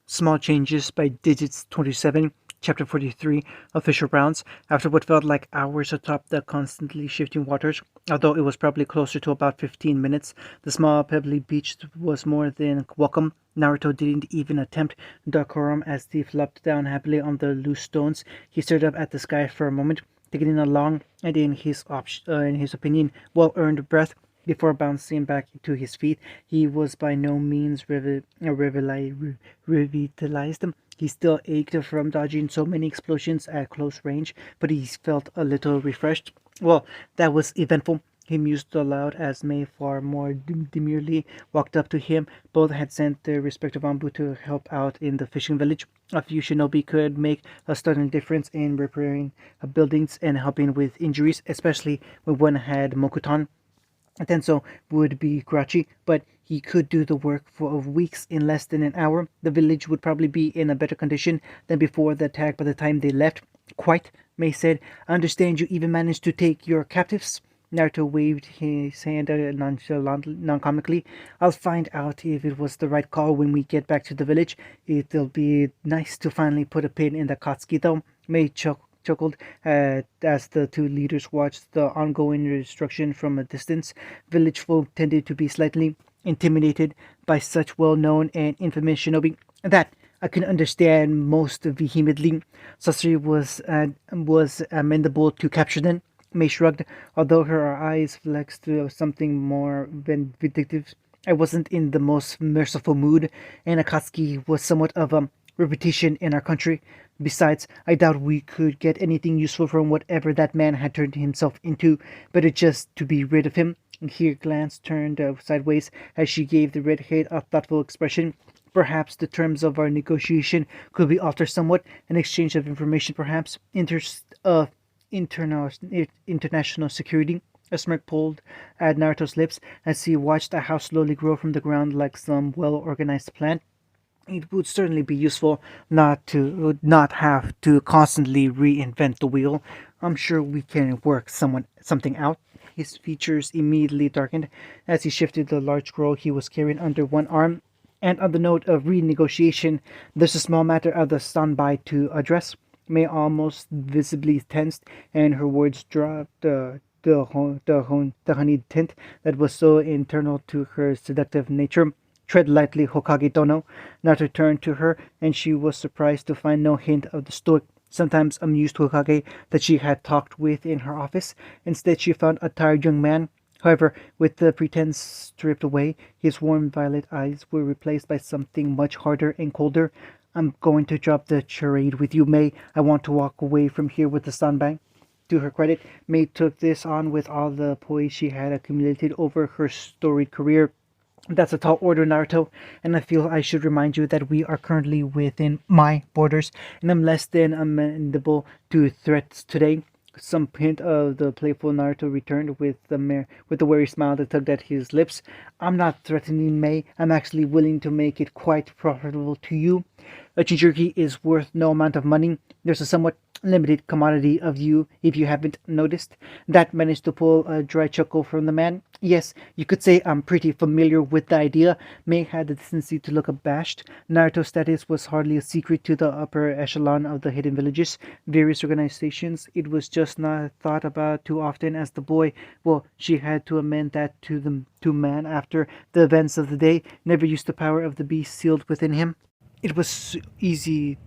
Small Changes by Digits 27, Chapter 43, Official Rounds, after what felt like hours atop the constantly shifting waters. Although it was probably closer to about 15 minutes, the small pebbly beach was more than welcome. Naruto didn't even attempt decorum as they flopped down happily on the loose stones. He stared up at the sky for a moment, taking in a long and, in his opinion, well-earned breath before bouncing back to his feet. He was by no means revitalized. He still ached from dodging so many explosions at close range, but he felt a little refreshed. Well, that was eventful. He mused aloud as May far more demurely walked up to him. Both had sent their respective Ambu to help out in the fishing village. A few shinobi could make a stunning difference in repairing buildings and helping with injuries, especially when one had Mokuton. Tenso would be grouchy, but he could do the work for weeks in less than an hour. The village would probably be in a better condition than before the attack by the time they left. Quite, May said. I understand you even managed to take your captives. Naruto waved his hand non-comically. I'll find out if it was the right call when we get back to the village. It'll be nice to finally put a pin in the Katsuki, though. May chuckled as the two leaders watched the ongoing destruction from a distance. Village folk tended to be slightly intimidated by such well-known and infamous shinobi. That I can understand most vehemently. Sasori was amenable to capture them. May shrugged, although her eyes flexed to something more vindictive. I wasn't in the most merciful mood, and Akatsuki was somewhat of a reputation in our country. Besides, I doubt we could get anything useful from whatever that man had turned himself into. Better just to be rid of him. Her glance turned sideways as she gave the redhead a thoughtful expression. Perhaps the terms of our negotiation could be altered somewhat. An exchange of information, perhaps. Internal, international security. A smirk pulled at Naruto's lips as he watched a house slowly grow from the ground like some well-organized plant. It would certainly be useful not have to constantly reinvent the wheel. I'm sure we can work something out. His features immediately darkened as he shifted the large scroll he was carrying under one arm. And on the note of renegotiation, there's a small matter of the standby to address. May almost visibly tensed, and her words dropped the honeyed tint that was so internal to her seductive nature. Tread lightly, Hokage Dono. Naruto turned to her, and she was surprised to find no hint of the stoic, sometimes amused Hokage that she had talked with in her office. Instead, she found a tired young man. However, with the pretense stripped away, his warm violet eyes were replaced by something much harder and colder. I'm going to drop the charade with you, May. I want to walk away from here with the sunbang. To her credit, May took this on with all the poise she had accumulated over her storied career. That's a tall order, Naruto, and I feel I should remind you that we are currently within my borders, and I'm less than amenable to threats today. Some hint of the playful Naruto returned with the wary smile that tugged at his lips. I'm not threatening May. I'm actually willing to make it quite profitable to you. A Jinchuriki is worth no amount of money. There's a somewhat limited commodity of you, if you haven't noticed. That managed to pull a dry chuckle from the man. Yes, you could say I'm pretty familiar with the idea. May had the decency to look abashed. Naruto's status was hardly a secret to the upper echelon of the hidden villages, various organizations. It was just not thought about too often as the boy. Well, she had to amend that to man after the events of the day. Never used the power of the beast sealed within him. It was so easy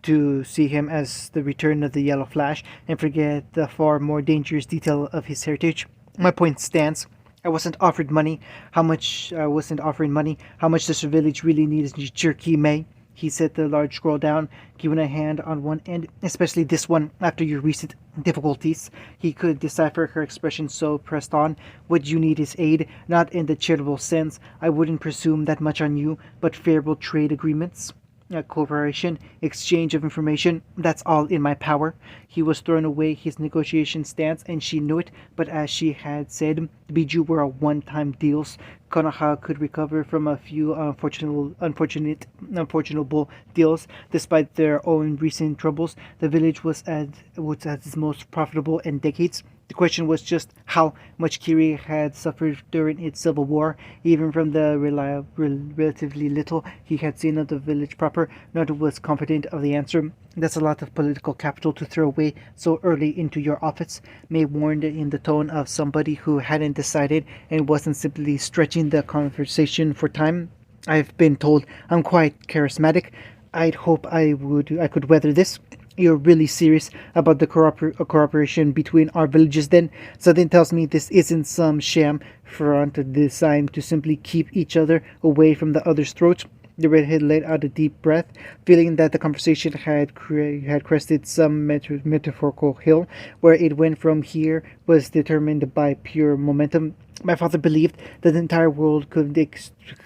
to see him as the return of the Yellow Flash and forget the far more dangerous detail of his heritage. My point stands. I wasn't offering money. How much does the village really need is jerky, May? He set the large scroll down, giving a hand on one end, especially this one, after your recent difficulties. He could decipher her expression, so pressed on. What you need is aid, not in the charitable sense. I wouldn't presume that much on you, but favorable trade agreements. Cooperation, exchange of information, that's all in my power. He was throwing away his negotiation stance, and she knew it, but as she had said, the Biju were a one-time deals. Konoha could recover from a few unfortunate deals. Despite their own recent troubles, the village was at its most profitable in decades. The question was just how much Kiri had suffered during its civil war. Even from the relatively little he had seen of the village proper, Naruto was confident of the answer. That's a lot of political capital to throw away so early into your office, May warned in the tone of somebody who hadn't decided and wasn't simply stretching the conversation for time. I've been told I'm quite charismatic. I'd hope I could weather this. You're really serious about the cooperation between our villages then? Something tells me this isn't some sham front designed to simply keep each other away from the other's throats. The redhead let out a deep breath, feeling that the conversation had crested some metaphorical hill. Where it went from here was determined by pure momentum. My father believed that the entire world could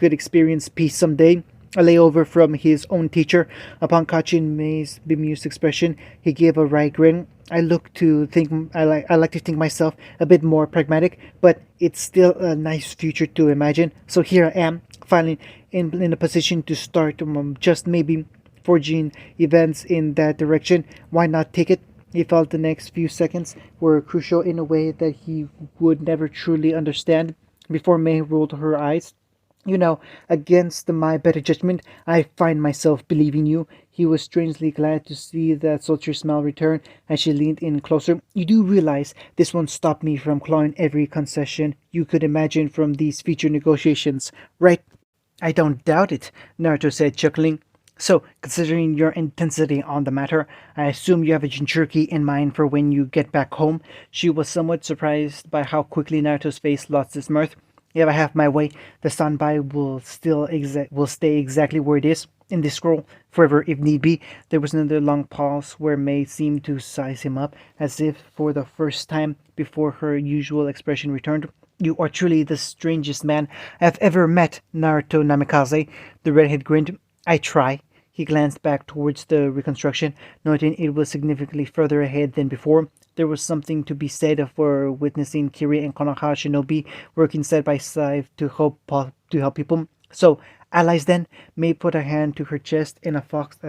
experience peace someday. A layover from his own teacher. Upon catching May's bemused expression, he gave a wry grin. I like to think myself a bit more pragmatic, but it's still a nice future to imagine. So here I am, finally in a position to start just maybe forging events in that direction. Why not take it? He felt the next few seconds were crucial in a way that he would never truly understand. Before May rolled her eyes, you know, against my better judgment, I find myself believing you. He was strangely glad to see that sultry smile return as she leaned in closer. You do realize this won't stop me from clawing every concession you could imagine from these future negotiations, right? I don't doubt it, Naruto said, chuckling. So, considering your intensity on the matter, I assume you have a Jinchuriki in mind for when you get back home. She was somewhat surprised by how quickly Naruto's face lost its mirth. If I have my way, the standby will stay exactly where it is in this scroll forever if need be. There was another long pause where May seemed to size him up, as if for the first time before her usual expression returned. You are truly the strangest man I've ever met, Naruto Namikaze. The redhead grinned. I try. He glanced back towards the reconstruction, noting it was significantly further ahead than before. There was something to be said for witnessing Kiri and Konoha Shinobi working side by side to help people. So, allies then? May put a hand to her chest in a foxed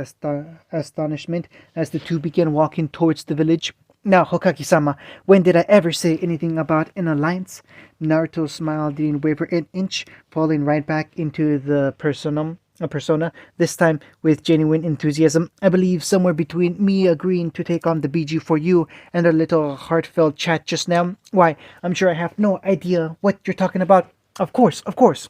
astonishment as the two began walking towards the village. Now, Hokage-sama, when did I ever say anything about an alliance? Naruto's smile didn't waver an inch, falling right back into the persona, this time with genuine enthusiasm. I believe somewhere between me agreeing to take on the BG for you and our little heartfelt chat just now. Why, I'm sure I have no idea what you're talking about. Of course, of course.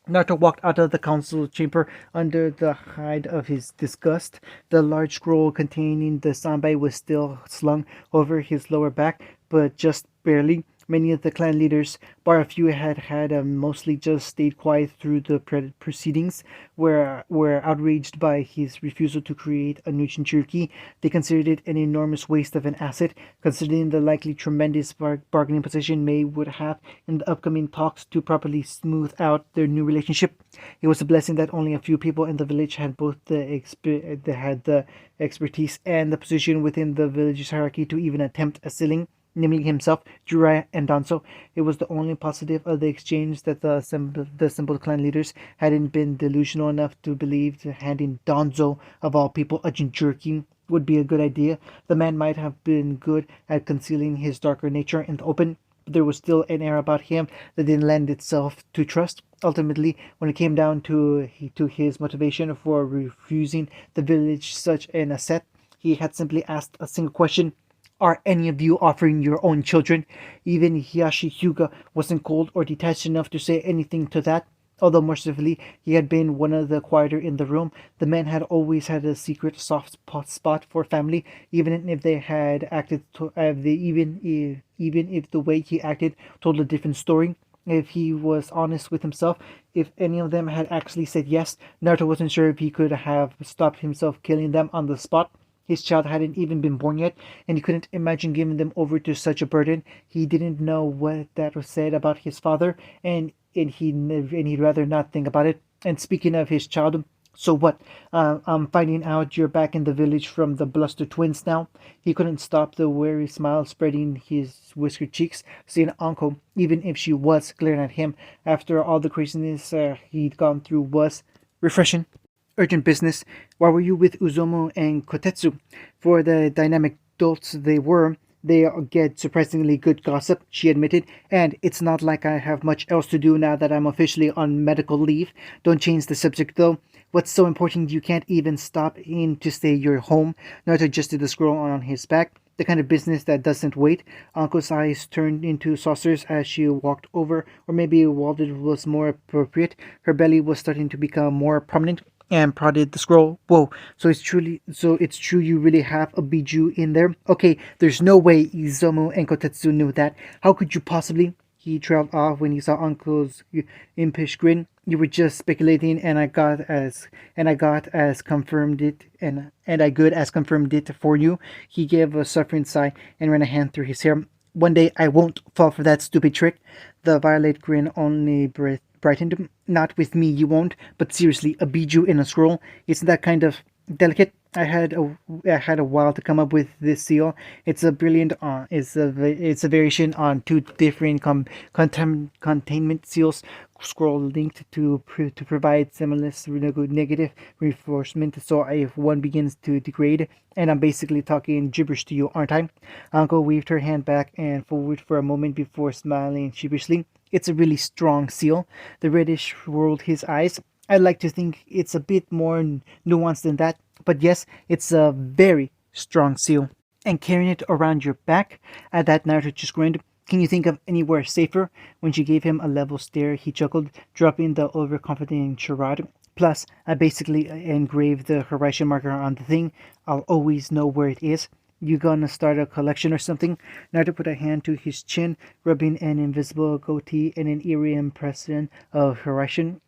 Naruto walked out of the council chamber under the hide of his disgust. The large scroll containing the sanbai was still slung over his lower back, but just barely. Many of the clan leaders, bar a few, had mostly just stayed quiet through the proceedings, were outraged by his refusal to create a new Jinchuriki. They considered it an enormous waste of an asset, considering the likely tremendous bargaining position May would have in the upcoming talks to properly smooth out their new relationship. It was a blessing that only a few people in the village had both the expertise and the position within the village's hierarchy to even attempt a ceiling, namely himself, Jiraiya, and Danzo. It was the only positive of the exchange that the assembled clan leaders hadn't been delusional enough to believe that handing Danzo, of all people, a Jinchuriki would be a good idea. The man might have been good at concealing his darker nature in the open, but there was still an air about him that didn't lend itself to trust. Ultimately, when it came down to his motivation for refusing the village such an asset, he had simply asked a single question: are any of you offering your own children? Even Hiyashi Hyuga wasn't cold or detached enough to say anything to that. Although mercifully he had been one of the quieter in the room, the man had always had a secret soft spot for family, even if they had acted, even if the way he acted told a different story. If he was honest with himself, if any of them had actually said yes, Naruto wasn't sure if he could have stopped himself killing them on the spot. His child hadn't even been born yet, and he couldn't imagine giving them over to such a burden. He didn't know what that was said about his father, and he'd rather not think about it. And speaking of his child, so what? I'm finding out you're back in the village from the Bluster twins now. He couldn't stop the weary smile spreading his whiskered cheeks, seeing Uncle, even if she was glaring at him after all the craziness he'd gone through, was refreshing. Urgent business. Why were you with Uzomu and Kotetsu? For the dynamic dolts they were, They get surprisingly good gossip, she admitted, and it's not like I have much else to do now that I'm officially on medical leave. Don't change the subject though. What's so important you can't even stop in to stay your home? Not adjusted the scroll on his back. The kind of business that doesn't wait. Uncle's eyes turned into saucers as she walked over, or maybe Walden was more appropriate. Her belly was starting to become more prominent and prodded the scroll. Whoa, so it's true you really have a biju in there? Okay, there's no way Izumo and Kotetsu knew that. How could you possibly? He trailed off when he saw Uncle's impish grin. You were just speculating, and I got as confirmed it, and I good as confirmed it for you. He gave a suffering sigh and ran a hand through his hair. One day I won't fall for that stupid trick. The violet grin only brightened. Not with me, you won't. But seriously, a biju in a scroll, isn't that kind of delicate? I had a while to come up with this seal. It's a brilliant it's a variation on two different containment seals scroll linked to provide seamless negative reinforcement. So if one begins to degrade, and I'm basically talking gibberish to you, aren't I? Uncle waved her hand back and forward for a moment before smiling sheepishly. It's a really strong seal. The reddish rolled his eyes. I'd like to think it's a bit more nuanced than that, but yes, it's a very strong seal. And carrying it around your back, at that Naruto just grinned. Can you think of anywhere safer? When she gave him a level stare, he chuckled, dropping the overconfident charade. Plus, I basically engraved the Horizon marker on the thing. I'll always know where it is. You gonna start a collection or something? Naruto put a hand to his chin, rubbing an invisible goatee and an eerie impression of Hiruzen.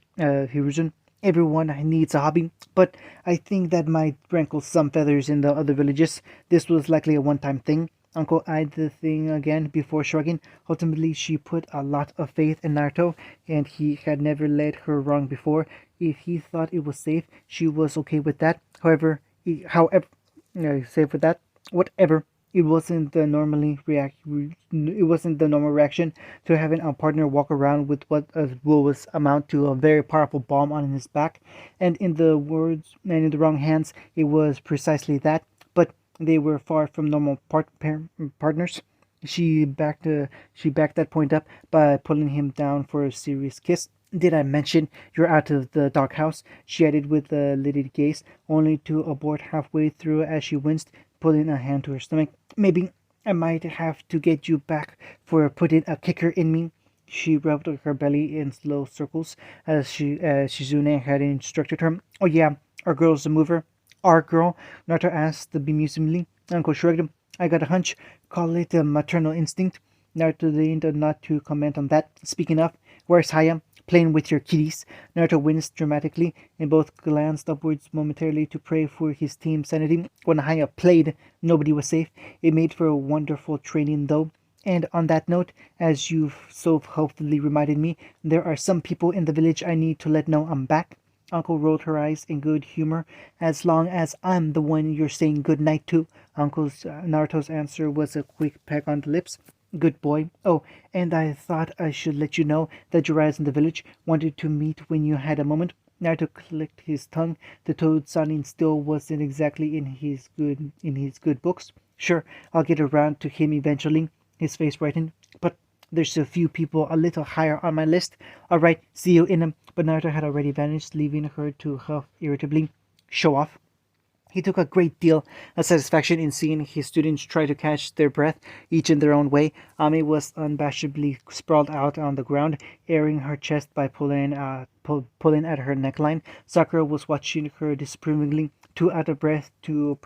Everyone needs a hobby, but I think that might rankle some feathers in the other villages. This was likely a one-time thing. Uncle eyed the thing again before shrugging. Ultimately, she put a lot of faith in Naruto, and he had never led her wrong before. If he thought it was safe, she was okay with that. Safe with that. Whatever. It wasn't the normal reaction to having a partner walk around with what was amount to a very powerful bomb on his back, and in the wrong hands, it was precisely that. But they were far from normal partners. She backed that point up by pulling him down for a serious kiss. Did I mention you're out of the doghouse? She added with a lidded gaze, only to abort halfway through as she winced, pulling a hand to her stomach. Maybe I might have to get you back for putting a kicker in me. She rubbed her belly in slow circles as Shizune had instructed her. Oh yeah, our girl's a mover. Our girl? Naruto asked bemusingly. Uncle shrugged. I got a hunch. Call it a maternal instinct. Naruto deigned not to comment on that. Speaking of, where's Haya? Playing with your kitties. Naruto winced dramatically, and both glanced upwards momentarily to pray for his team's sanity. When Haya played, nobody was safe. It made for a wonderful training, though. And on that note, as you've so helpfully reminded me, there are some people in the village I need to let know I'm back. Uncle rolled her eyes in good humor. As long as I'm the one you're saying good night to. Naruto's answer was a quick peck on the lips. Good boy. Oh, and I thought I should let you know that Jiraiya's in the village. Wanted to meet when you had a moment. Naruto clicked his tongue. The toad sounding still wasn't exactly in his good books. Sure, I'll get around to him eventually. His face brightened. But there's a few people a little higher on my list. All right, see you in a... But Naruto had already vanished, leaving her to huff irritably. Show off. He took a great deal of satisfaction in seeing his students try to catch their breath, each in their own way. Ami was unabashedly sprawled out on the ground, airing her chest by pulling at her neckline. Sakura was watching her disapprovingly, too out of breath to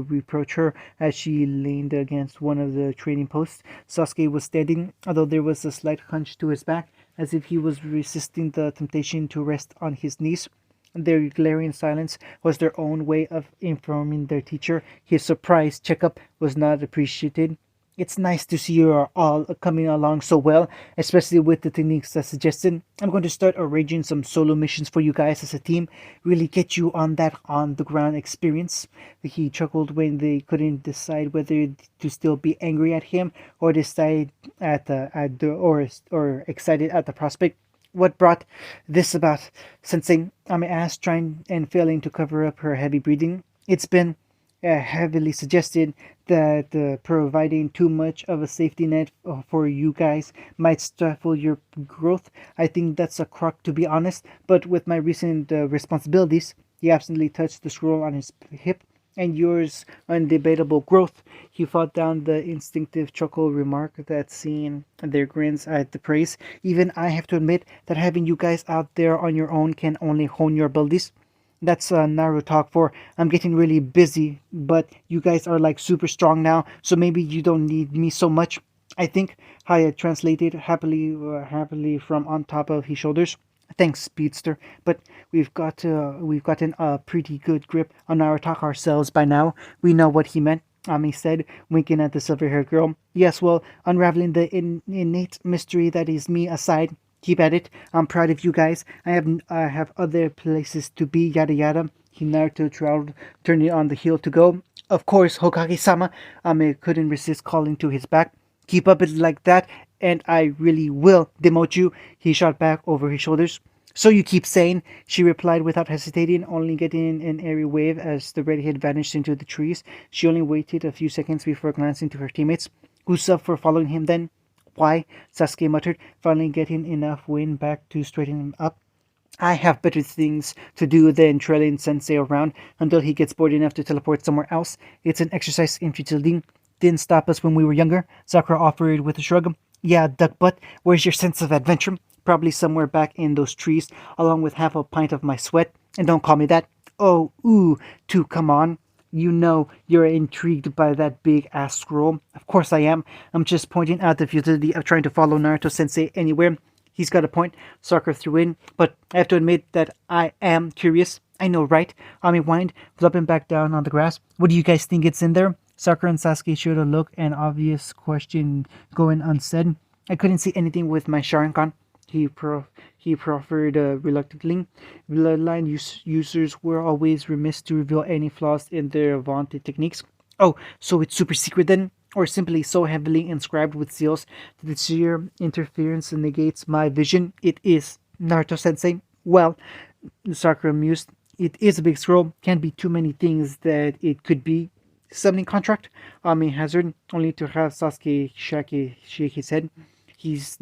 reproach her as she leaned against one of the trading posts. Sasuke was standing, although there was a slight hunch to his back, as if he was resisting the temptation to rest on his knees. Their glaring silence was their own way of informing their teacher his surprise checkup was not appreciated. It's nice to see you are all coming along so well, especially with the techniques I suggested. I'm going to start arranging some solo missions for you guys as a team. Really get you on that on-the-ground experience. He chuckled when they couldn't decide whether to still be angry at him or decide or excited at the prospect. What brought this about, Sensei? Ami asked, trying and failing to cover up her heavy breathing. It's been heavily suggested that providing too much of a safety net for you guys might stifle your growth. I think that's a crock, to be honest, but with my recent responsibilities, he absently touched the scroll on his hip, and yours undebatable growth. He fought down the instinctive chuckle remark that seeing their grins at the praise. Even I have to admit that having you guys out there on your own can only hone your abilities. That's Naruto talk for I'm getting really busy, but you guys are like super strong now, so maybe you don't need me so much. I think Haya translated happily from on top of his shoulders. Thanks, Speedster, but we've gotten a pretty good grip on our talk ourselves by now. We know what he meant. Ami said, winking at the silver-haired girl. Yes, well, unraveling the innate mystery that is me aside, keep at it. I'm proud of you guys. I have other places to be. Yada yada. He Naruto trailed, turning on the heel to go. Of course, Hokage-sama. Ami couldn't resist calling to his back. Keep up it like that, and I really will demote you. He shot back over his shoulders. So you keep saying, she replied without hesitating, only getting an airy wave as the redhead vanished into the trees. She only waited a few seconds before glancing to her teammates. Who's up for following him then? Why? Sasuke muttered, finally getting enough wind back to straighten him up. I have better things to do than trailing Sensei around until he gets bored enough to teleport somewhere else. It's an exercise in futility. Didn't stop us when we were younger, Sakura offered with a shrug. Yeah, duck butt, where's your sense of adventure? Probably somewhere back in those trees, along with half a pint of my sweat. And don't call me that. Oh, ooh, to come on. You know you're intrigued by that big ass scroll. Of course I am. I'm just pointing out the futility of trying to follow Naruto Sensei anywhere. He's got a point, Sakura threw in, but I have to admit that I am curious. I know, right? Ami whined, flopping back down on the grass. What do you guys think it's in there? Sakura and Sasuke showed a look, an obvious question going unsaid. I couldn't see anything with my Sharingan, he proffered reluctantly. Bloodline users were always remiss to reveal any flaws in their vaunted techniques. Oh, so it's super secret then? Or simply so heavily inscribed with seals that the sheer interference negates my vision? It is, Naruto sensei. Well, Sakura mused, it is a big scroll. Can't be too many things that it could be. Summoning contract? Ami hazard, only to have Sasuke shake his head. He's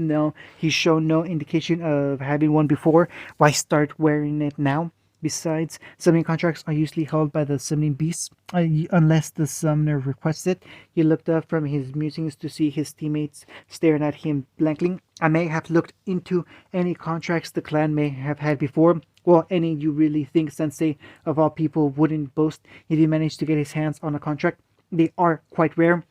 shown no indication of having one before. Why start wearing it now? Besides, summoning contracts are usually held by the summoning beasts, unless the summoner requests it. He looked up from his musings to see his teammates staring at him blankly. I may have looked into any contracts the clan may have had before. Well, any you really think Sensei, of all people, wouldn't boast if he managed to get his hands on a contract? They are quite rare.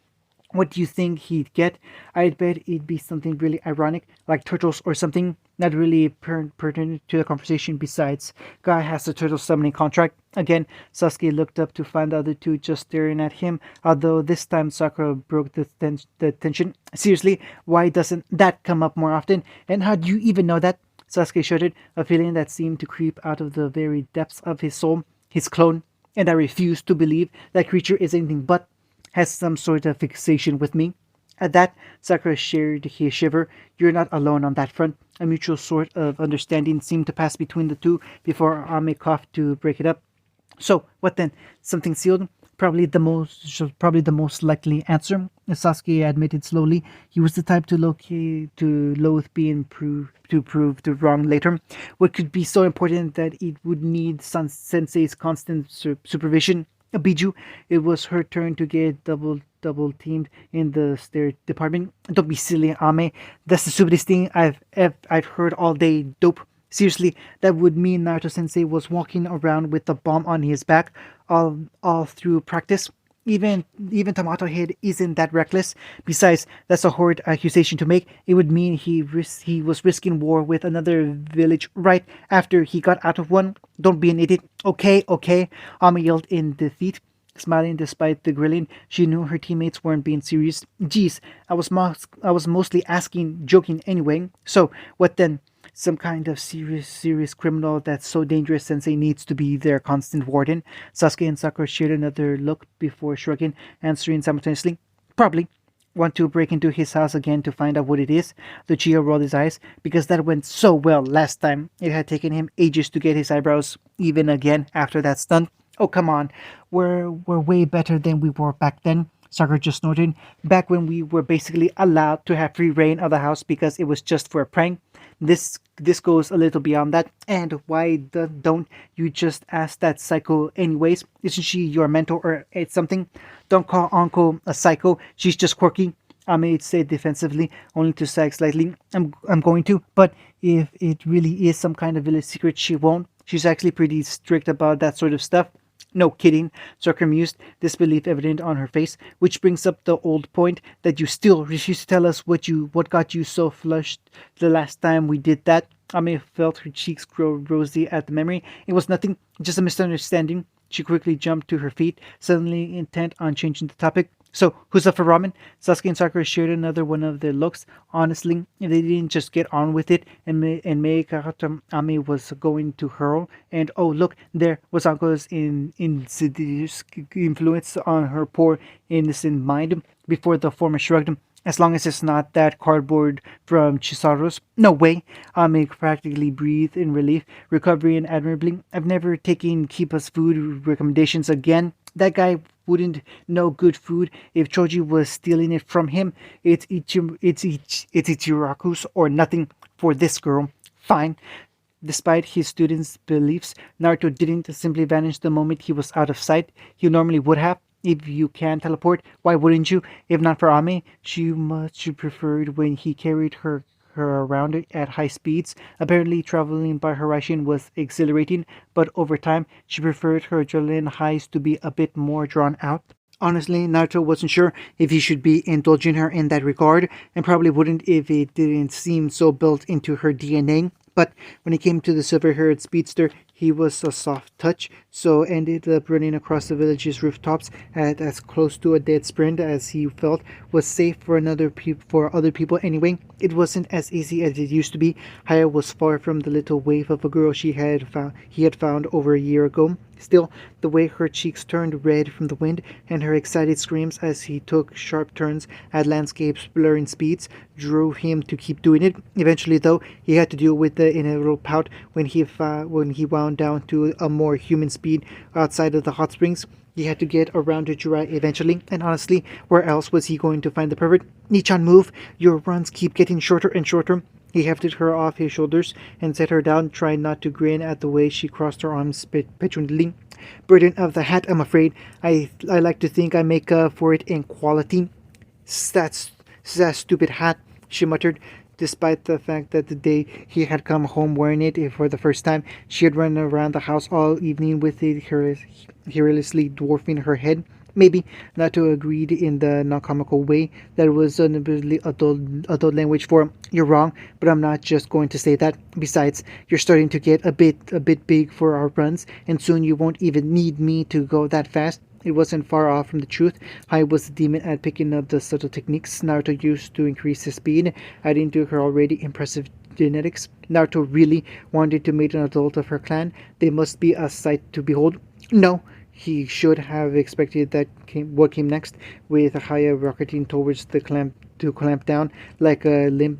What do you think he'd get? I'd bet it'd be something really ironic, like turtles or something. Not really pertinent to the conversation. Besides, guy has a turtle summoning contract. Again, Sasuke looked up to find the other two just staring at him, although this time Sakura broke the tension. Seriously, why doesn't that come up more often? And how do you even know that? Sasuke shuddered, a feeling that seemed to creep out of the very depths of his soul. His clone. And I refuse to believe that creature is anything but has some sort of fixation with me. At that, Sakura shared his shiver. You're not alone on that front. A mutual sort of understanding seemed to pass between the two before Ame coughed to break it up. So, what then? Something sealed? Probably the most likely answer. Sasuke admitted slowly. He was the type to loathe being proved wrong later. What could be so important that it would need Sensei's constant supervision? Biju, it was her turn to get double teamed in the stair department. Don't be silly, Ame. That's the stupidest thing I've heard all day. Dope. Seriously, that would mean Naruto Sensei was walking around with the bomb on his back all through practice. Even Tomato Head isn't that reckless. Besides, that's a horrid accusation to make. It would mean he was risking war with another village right after he got out of one. Don't be an idiot. Okay, okay. Ami yelled in defeat. Smiling despite the grilling, she knew her teammates weren't being serious. Geez, I was mostly joking anyway. So, what then? Some kind of serious criminal that's so dangerous Sensei needs to be their constant warden? Sasuke and Sakura shared another look before shrugging, answering simultaneously. Probably. Want to break into his house again to find out what it is? Lucia rolled his eyes, because that went so well last time. It had taken him ages to get his eyebrows even again after that stunt. Oh, come on. We're way better than we were back then. Sakura just snorted. Back when we were basically allowed to have free reign of the house because it was just for a prank. This goes a little beyond that. And why don't you just ask that psycho anyways? Isn't she your mentor or something? Don't call Uncle a psycho. She's just quirky. I may say defensively, only to sag slightly. I'm going to, but if it really is some kind of village secret, she won't. She's actually pretty strict about that sort of stuff. No kidding, Zucker mused, disbelief evident on her face, which brings up the old point that you still refuse to tell us what got you so flushed the last time we did that. Ame felt her cheeks grow rosy at the memory. It was nothing, just a misunderstanding. She quickly jumped to her feet, suddenly intent on changing the topic. So, who's up for ramen? Sasuke and Sakura shared another one of their looks. Honestly, if they didn't just get on with it, and Meikata Ami was going to hurl, and oh look, there was Uncle's insidious influence on her poor innocent mind. Before the former shrugged, as long as it's not that cardboard from Chisaro's. No way. Ami practically breathed in relief, recovering admirably. I've never taken Kipa's food recommendations again. That guy wouldn't know good food if Choji was stealing it from him. It's Ichiraku's or nothing for this girl. Fine. Despite his students' beliefs, Naruto didn't simply vanish the moment he was out of sight. He normally would have. If you can teleport, why wouldn't you? If not for Ame, she much preferred when he carried her around at high speeds. Apparently, traveling by Horizon was exhilarating, but over time, she preferred her adrenaline highs to be a bit more drawn out. Honestly, Naruto wasn't sure if he should be indulging her in that regard, and probably wouldn't if it didn't seem so built into her DNA. But when it came to the silver-haired speedster, he was a soft touch, so ended up running across the village's rooftops at as close to a dead sprint as he felt was safe for for other people anyway. It wasn't as easy as it used to be. Haya was far from the little waif of a girl he had found over a year ago. Still, the way her cheeks turned red from the wind and her excited screams as he took sharp turns at landscape's blurring speeds drove him to keep doing it. Eventually, though, he had to deal with the inevitable pout when he wound down to a more human speed outside of the hot springs. He had to get around to Jirai eventually, and honestly, where else was he going to find the pervert? Nichan, move! Your runs keep getting shorter and shorter. He hefted her off his shoulders and set her down, trying not to grin at the way she crossed her arms petulantly. Burden of the hat, I'm afraid. I like to think I make up for it in quality. That stupid hat, she muttered, despite the fact that the day he had come home wearing it for the first time, she had run around the house all evening with it hilariously dwarfing her head. Maybe not to agreed in the non-comical way that was unabashedly adult language for you're wrong, but I'm not just going to say that. Besides, you're starting to get a bit big for our runs, and soon you won't even need me to go that fast. It wasn't far off from the truth. I was a demon at picking up the subtle techniques Naruto used to increase his speed, adding to her already impressive genetics. Naruto really wanted to make an adult of her clan. They must be a sight to behold. No, he should have expected what came next, with Haya rocketing towards the clamp down like a limp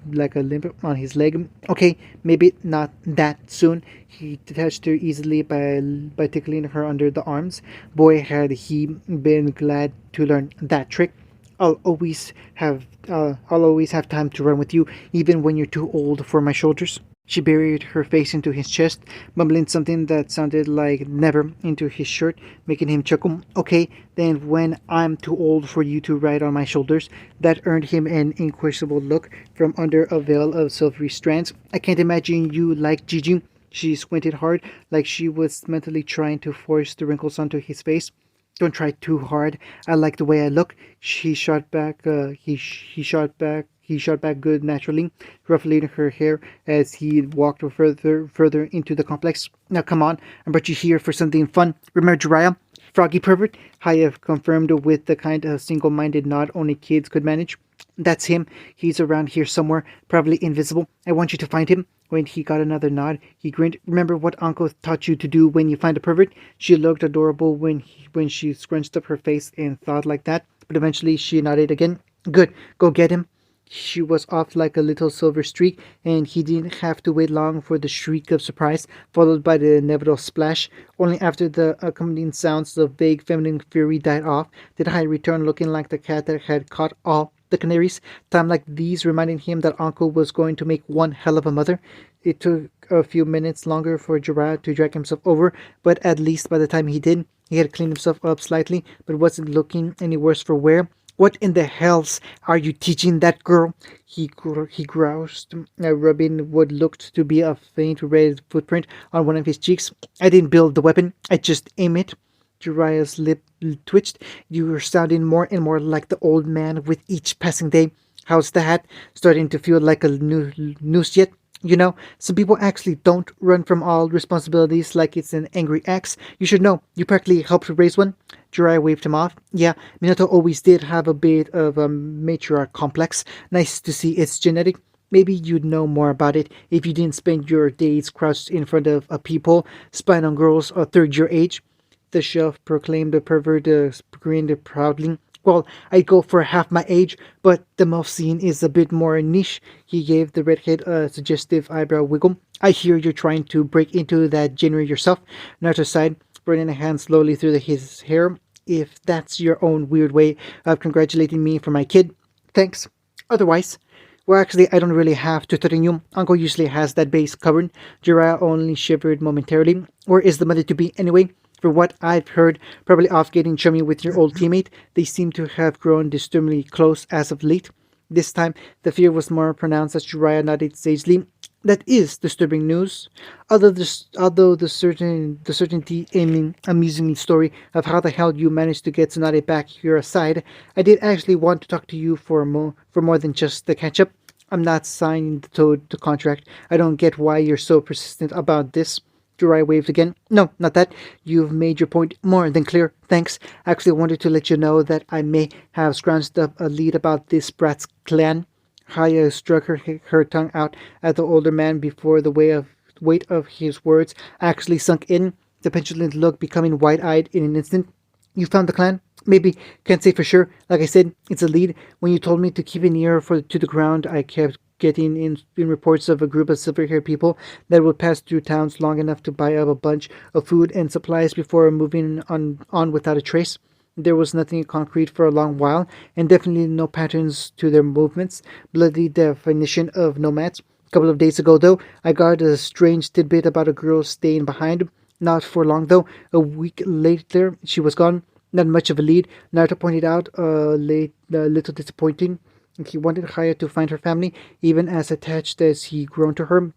on his leg. Okay, maybe not that soon. He touched her easily by tickling her under the arms. Boy, had he been glad to learn that trick. I'll always have time to run with you, even when you're too old for my shoulders. She buried her face into his chest, mumbling something that sounded like never into his shirt, making him chuckle. Okay, then when I'm too old for you to ride on my shoulders. That earned him an inquisitive look from under a veil of silvery strands. I can't imagine you like Gigi. She squinted hard, like she was mentally trying to force the wrinkles onto his face. Don't try too hard. I like the way I look. She shot back. He shot back. He shot back good naturally, ruffling her hair as he walked further into the complex. Now come on, I brought you here for something fun. Remember Jiraiya? Froggy pervert? Hayef confirmed with the kind of single-minded nod only kids could manage. That's him. He's around here somewhere, probably invisible. I want you to find him. When he got another nod, he grinned. Remember what Uncle taught you to do when you find a pervert? She looked adorable when she scrunched up her face and thought like that, but eventually she nodded again. Good. Go get him. She was off like a little silver streak, and he didn't have to wait long for the shriek of surprise, followed by the inevitable splash. Only after the accompanying sounds of vague feminine fury died off did Harry return looking like the cat that had caught all the canaries. Time like these reminded him that Uncle was going to make one hell of a mother. It took a few minutes longer for Gerard to drag himself over, but at least by the time he did, he had cleaned himself up slightly, but wasn't looking any worse for wear. What in the hells are you teaching that girl? He groused, rubbing what looked to be a faint red footprint on one of his cheeks. I didn't build the weapon, I just aim it. Jariah's lip twitched. You were sounding more and more like the old man with each passing day. How's that? Starting to feel like a new noose yet? You know, some people actually don't run from all responsibilities like it's an angry ex. You should know, you practically helped raise one. Jiraiya waved him off. Yeah, Minato always did have a bit of a matriarch complex. Nice to see it's genetic. Maybe you'd know more about it if you didn't spend your days crouched in front of a people, spying on girls a third your age. The chef proclaimed the pervert grinned proudly. Well, I'd go for half my age, but the mouth scene is a bit more niche. He gave the redhead a suggestive eyebrow wiggle. I hear you're trying to break into that genre yourself. Naruto sighed, running a hand slowly through his hair. If that's your own weird way of congratulating me for my kid, thanks. Otherwise, well, actually, I don't really have to threaten you. Uncle usually has that base covered. Jiraiya only shivered momentarily. Where is the mother to be, anyway? For what I've heard, probably off getting chummy with your old teammate, they seem to have grown disturbingly close as of late. This time, the fear was more pronounced as Jiraiya nodded sagely. That is disturbing news. Although the certainty aiming amusing story of how the hell you managed to get Tsunade back here aside, I did actually want to talk to you for more than just the catch up. I'm not signing the contract. I don't get why you're so persistent about this. Jirai waved again. No, not that. You've made your point more than clear. Thanks. I actually wanted to let you know that I may have scrounged up a lead about this brat's clan. Haya struck her tongue out at the older man before the weight of his words actually sunk in, the petulant look becoming wide-eyed in an instant. You found the clan? Maybe. Can't say for sure. Like I said, it's a lead. When you told me to keep an ear to the ground, I kept getting in reports of a group of silver-haired people that would pass through towns long enough to buy up a bunch of food and supplies before moving on without a trace. There was nothing concrete for a long while, and definitely no patterns to their movements. Bloody definition of nomads. A couple of days ago, though, I got a strange tidbit about a girl staying behind. Not for long, though. A week later, she was gone. Not much of a lead. Naruto pointed out, a little disappointing. He wanted Haya to find her family, even as attached as he grown to her.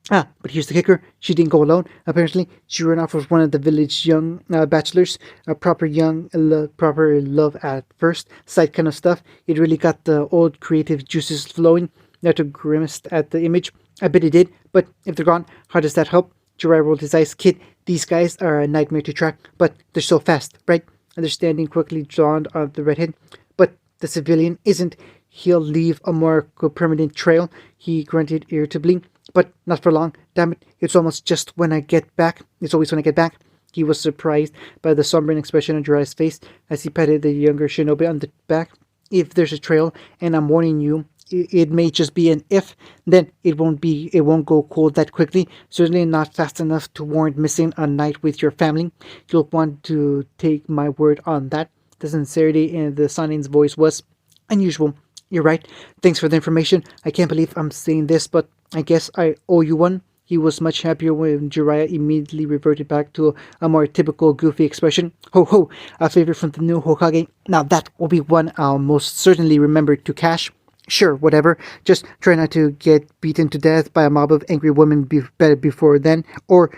Ah, but here's the kicker. She didn't go alone. Apparently, she ran off with one of the village young bachelors. A proper love at first sight kind of stuff. It really got the old creative juices flowing. Naruto grimaced at the image. I bet it did, but if they're gone, how does that help? Jiraiya rolled his eyes. Kid, these guys are a nightmare to track, but they're so fast, right? Understanding quickly dawned on the redhead. But the civilian isn't. He'll leave a more permanent trail, he grunted irritably. But not for long. Damn it, it's almost just when I get back. It's always when I get back. He was surprised by the sombering expression on Jiraiya's face as he patted the younger shinobi on the back. If there's a trail, and I'm warning you, it may just be an if, then it won't go cold that quickly. Certainly not fast enough to warrant missing a night with your family. You'll want to take my word on that. The sincerity in the Sanin's voice was unusual. You're right. Thanks for the information. I can't believe I'm saying this, but I guess I owe you one. He was much happier when Jiraiya immediately reverted back to a more typical goofy expression. Ho ho, a favor from the new Hokage. Now that will be one I'll most certainly remember to cash. Sure, whatever. Just try not to get beaten to death by a mob of angry women before then. Or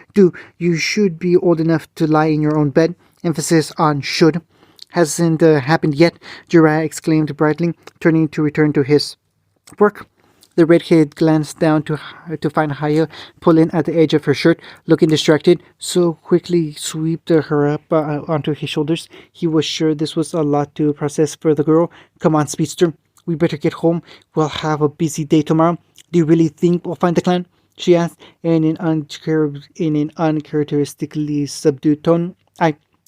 you should be old enough to lie in your own bed. Emphasis on should. Hasn't happened yet, Jiraiya exclaimed brightly, turning to return to his work. The redhead glanced down to find Haya pulling at the edge of her shirt, looking distracted, so quickly swept her up onto his shoulders. He was sure this was a lot to process for the girl. Come on, speedster. We better get home. We'll have a busy day tomorrow. Do you really think we'll find the clan? She asked in an uncharacteristically subdued tone.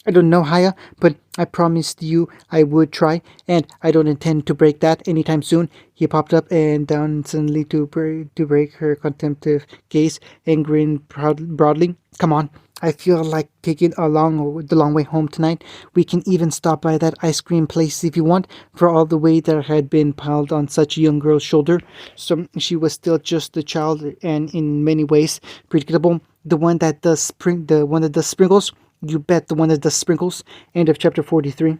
I don't know, Haya, but I promised you I would try, and I don't intend to break that anytime soon. He popped up and down suddenly to break her contemplative gaze and grinned broadly. Come on, I feel like taking the long way home tonight. We can even stop by that ice cream place if you want, for all the weight that had been piled on such a young girl's shoulder. So she was still just a child, and in many ways predictable. The one that does sprinkles. You bet, the one that does sprinkles. End of chapter 43.